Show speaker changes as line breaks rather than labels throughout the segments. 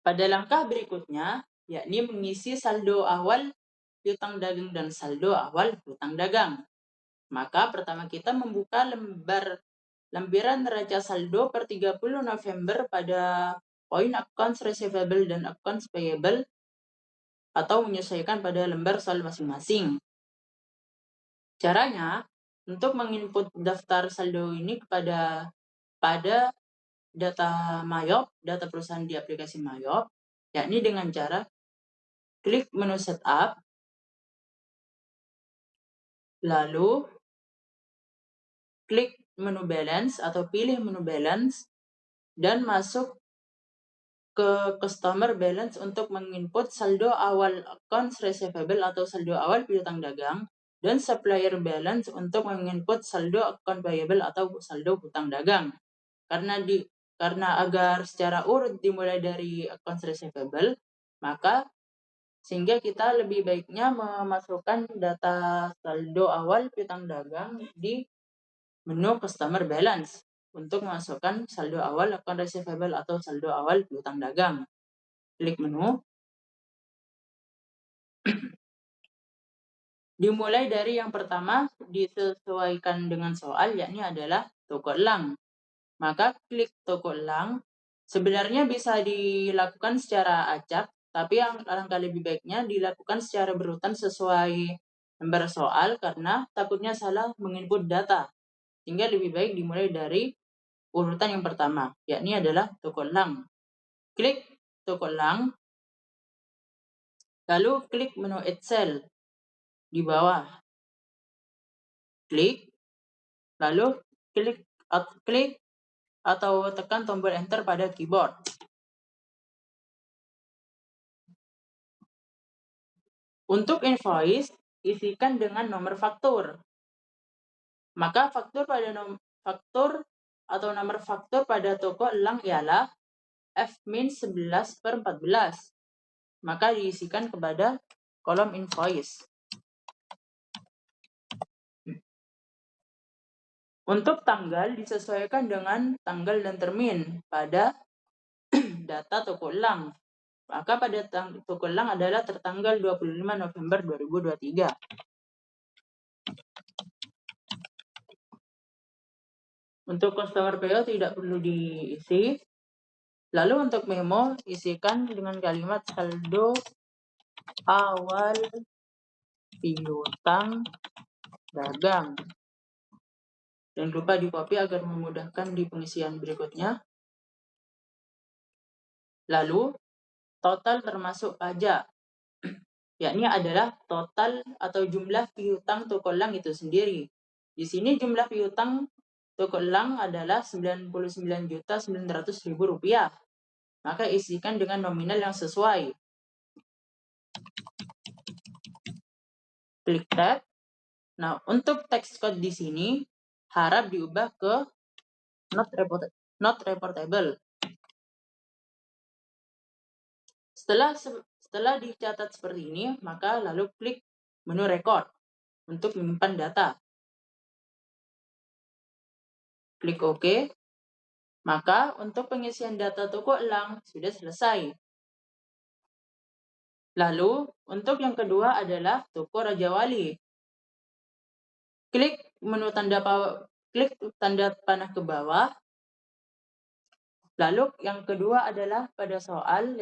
Pada langkah berikutnya, yakni mengisi saldo awal piutang dagang dan saldo awal piutang dagang. Maka pertama kita membuka lembaran neraca saldo per 30 November pada poin accounts receivable dan accounts payable atau menyesuaikan pada lembar saldo masing-masing. Caranya, untuk menginput daftar saldo ini pada data Mayop, data perusahaan di aplikasi Mayop, yakni dengan cara klik menu setup, lalu klik menu balance atau pilih menu balance dan masuk ke customer balance untuk menginput saldo awal accounts receivable atau saldo awal piutang dagang dan supplier balance untuk menginput saldo account payable atau saldo hutang dagang. Karena agar secara urut dimulai dari accounts receivable, maka sehingga kita lebih baiknya memasukkan data saldo awal piutang dagang di menu customer balance untuk memasukkan saldo awal account receivable atau saldo awal piutang dagang. Klik menu. Dimulai dari yang pertama disesuaikan dengan soal, yakni adalah toko elang. Maka klik toko elang. Sebenarnya bisa dilakukan secara acak, tapi yang alangkah lebih baiknya dilakukan secara berurutan sesuai lembar soal karena takutnya salah menginput data. Sehingga lebih baik dimulai dari urutan yang pertama, yakni adalah toko elang. Klik toko elang, lalu klik menu Excel di bawah. Klik, lalu klik atau tekan tombol enter pada keyboard. Untuk invoice, isikan dengan nomor faktur. Maka faktur atau nomor faktur pada toko elang ialah F-11/14. Maka diisikan kepada kolom invoice. Untuk tanggal disesuaikan dengan tanggal dan termin pada data toko elang. Maka pada toko elang adalah tertanggal 25 November 2023. Untuk customer PO tidak perlu diisi. Lalu untuk memo, isikan dengan kalimat saldo awal piutang dagang. Jangan lupa di copy agar memudahkan di pengisian berikutnya. Lalu, total termasuk pajak, yakni adalah total atau jumlah piutang toko elang itu sendiri. Di sini jumlah piutang toko elang adalah Rp99.900.000. Maka isikan dengan nominal yang sesuai. Klik tab. Nah, untuk text code di sini harap diubah ke not reportable. Setelah dicatat seperti ini, maka lalu klik menu record untuk menyimpan data. Klik OK. Maka untuk pengisian data toko elang sudah selesai. Lalu, untuk yang kedua adalah toko Raja Wali. Klik tanda panah ke bawah. Lalu yang kedua adalah pada soal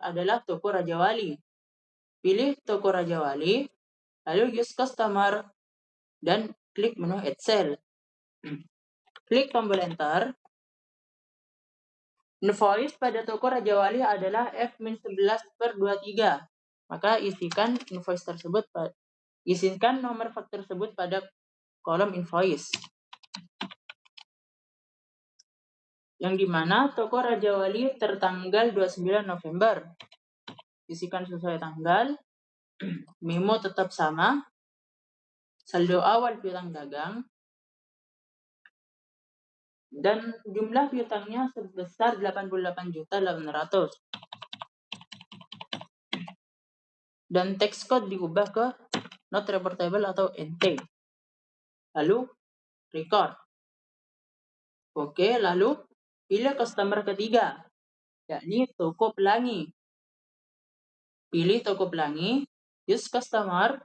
adalah toko Raja Wali. Pilih toko Raja Wali, lalu use customer, dan klik menu Excel. Klik tombol enter. Invoice pada toko Raja Wali adalah F-11/23. Maka isikan nomor faktur tersebut pada kolom invoice. Yang dimana toko Raja Wali tertanggal 29 November. Isikan sesuai tanggal. Memo tetap sama. Saldo awal piutang dagang. Dan jumlah piutangnya sebesar 88.800. Dan text code diubah ke not reportable atau NT. Lalu record. Oke, lalu pilih customer ketiga. yakni toko pelangi. Pilih toko pelangi, use customer,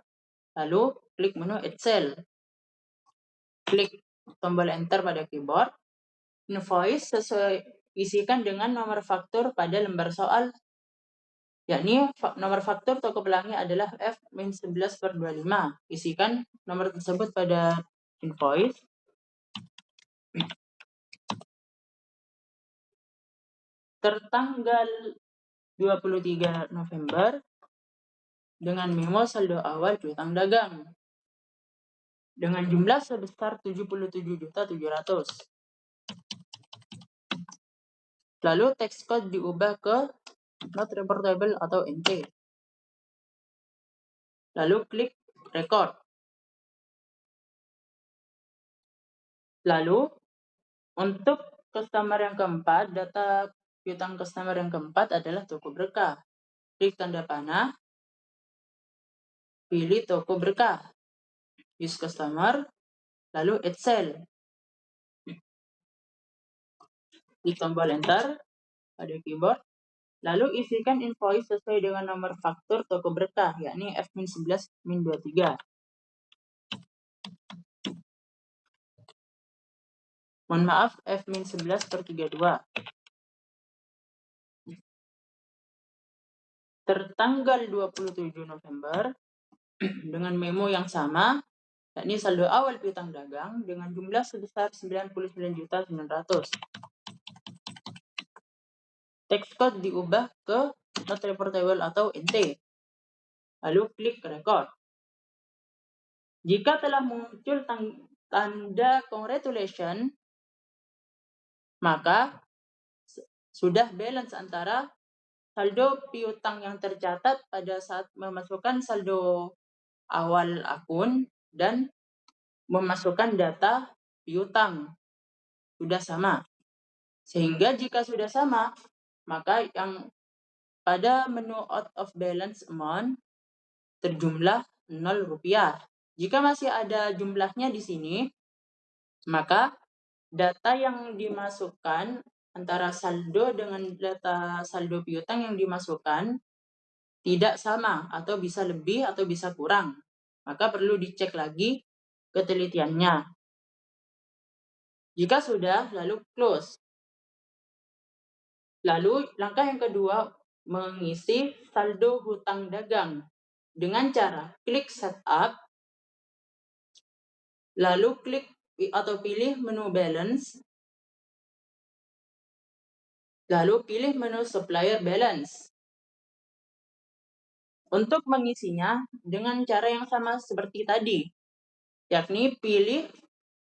lalu klik menu Add Cell. Klik tombol Enter pada keyboard. Invoice isikan dengan nomor faktur pada lembar soal, yakni nomor faktur toko pelangi adalah F-11/25. Isikan nomor tersebut pada invoice. Tertanggal 23 November dengan memo saldo awal piutang dagang dengan jumlah sebesar 77.700. Lalu text code diubah ke not reportable atau NT. Lalu klik record. Lalu untuk customer yang keempat, data piutang customer yang keempat adalah toko berkah. Klik tanda panah, pilih toko berkah, use customer, lalu add cell. Klik tombol enter pada keyboard, lalu isikan invoice sesuai dengan nomor faktur toko berkah, yakni F-11-23. Mohon maaf, F-11/32. Tertanggal 27 November dengan memo yang sama, yakni saldo awal piutang dagang dengan jumlah sebesar 99.900. Text code diubah ke not reportable atau NT. Lalu klik record. Jika telah muncul tanda congratulation, maka sudah balance antara saldo piutang yang tercatat pada saat memasukkan saldo awal akun dan memasukkan data piutang sudah sama. Sehingga jika sudah sama, maka yang pada menu out of balance amount terjumlah Rp0. Jika masih ada jumlahnya di sini, maka data yang dimasukkan antara saldo dengan data saldo piutang yang dimasukkan tidak sama atau bisa lebih atau bisa kurang. Maka perlu dicek lagi ketelitiannya. Jika sudah, lalu close. Lalu langkah yang kedua, mengisi saldo hutang dagang dengan cara klik setup, lalu klik atau pilih menu balance, lalu pilih menu supplier balance. Untuk mengisinya dengan cara yang sama seperti tadi, yakni pilih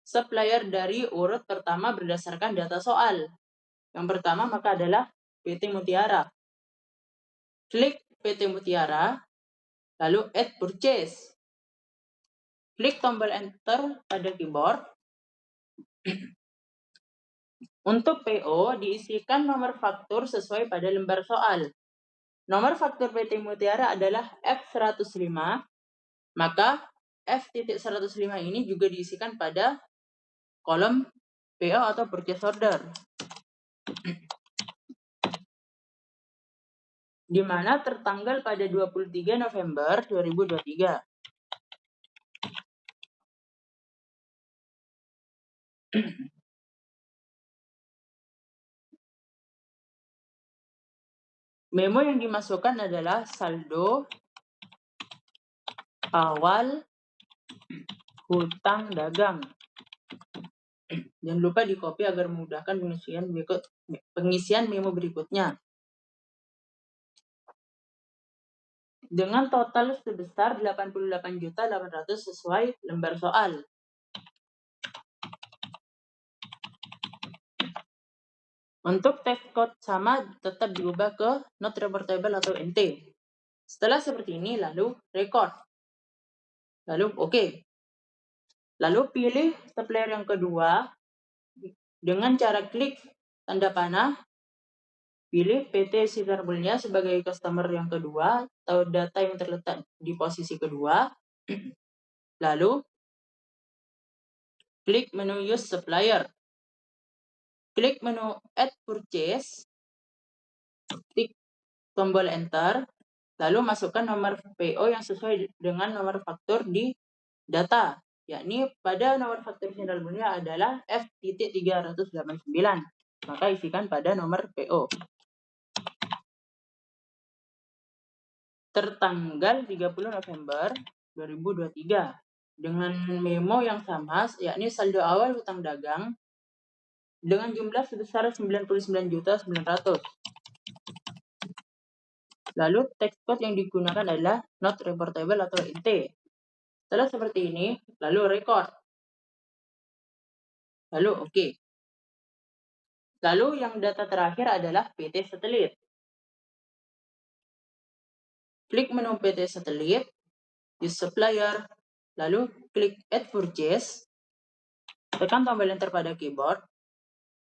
supplier dari urut pertama berdasarkan data soal. Yang pertama maka adalah PT Mutiara. Klik PT Mutiara, lalu add purchase. Klik tombol enter pada keyboard. Untuk PO diisikan nomor faktur sesuai pada lembar soal. Nomor faktur PT Mutiara adalah F105, maka F.105 ini juga diisikan pada kolom PO atau purchase order, di mana tertanggal pada 23 November 2023. Memo yang dimasukkan adalah saldo awal hutang dagang. Jangan lupa di-copy agar memudahkan pengisian memo berikutnya. Dengan total sebesar 88.800 sesuai lembar soal. Untuk text code sama tetap diubah ke not reportable atau NT. Setelah seperti ini, lalu record. Lalu oke. Lalu pilih supplier yang kedua dengan cara klik tanda panah, pilih PT Sitar Mulia sebagai customer yang kedua atau data yang terletak di posisi kedua. Lalu klik menu use supplier. Klik menu add purchase. Klik tombol enter, lalu masukkan nomor PO yang sesuai dengan nomor faktur di data, yakni pada nomor faktur Jenderal Mulia adalah F.389, maka isikan pada nomor PO. Tertanggal 30 November 2023 dengan memo yang sama, yakni saldo awal hutang dagang dengan jumlah sebesar 99.900.000. Lalu text code yang digunakan adalah not reportable atau NT. Setelah seperti ini, lalu record. Lalu oke. Lalu yang data terakhir adalah PT Satelit. Klik menu PT Satelit, use supplier, lalu klik add purchase, tekan tombol enter pada keyboard.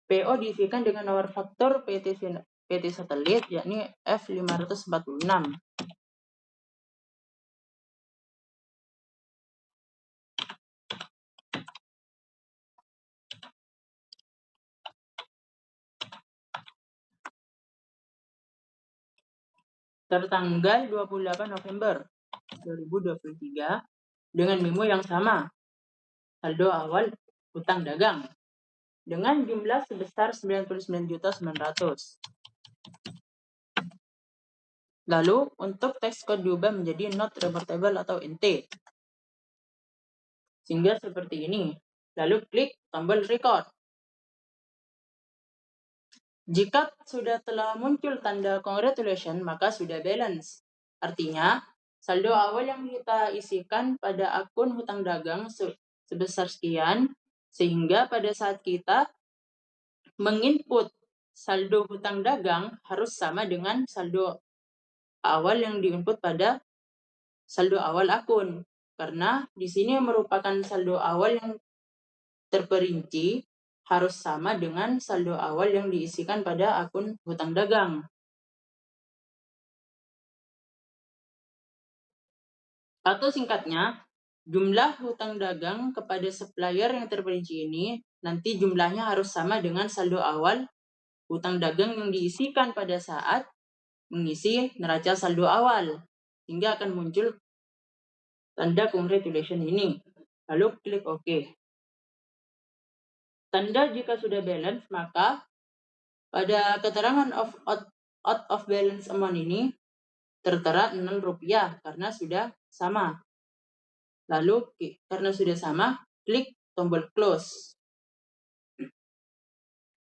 PO diisikan dengan nomor faktur PT Satelit, yakni F546. Tertanggal 28 November 2023 dengan memo yang sama, saldo awal hutang dagang dengan jumlah sebesar 99.900.000. Lalu untuk text code diubah menjadi not reportable atau NT, sehingga seperti ini. Lalu klik tombol record. Jika sudah telah muncul tanda congratulations, maka sudah balance. Artinya, saldo awal yang kita isikan pada akun hutang dagang sebesar sekian, sehingga pada saat kita menginput saldo hutang dagang harus sama dengan saldo awal yang diinput pada saldo awal akun. Karena di sini merupakan saldo awal yang terperinci harus sama dengan saldo awal yang diisikan pada akun hutang dagang. Atau singkatnya, jumlah hutang dagang kepada supplier yang terperinci ini nanti jumlahnya harus sama dengan saldo awal hutang dagang yang diisikan pada saat mengisi neraca saldo awal, hingga akan muncul tanda congratulation ini. Lalu klik OK. Tanda jika sudah balance, maka pada keterangan out of balance amount ini tertera Rp0 karena sudah sama. Lalu karena sudah sama, klik tombol close.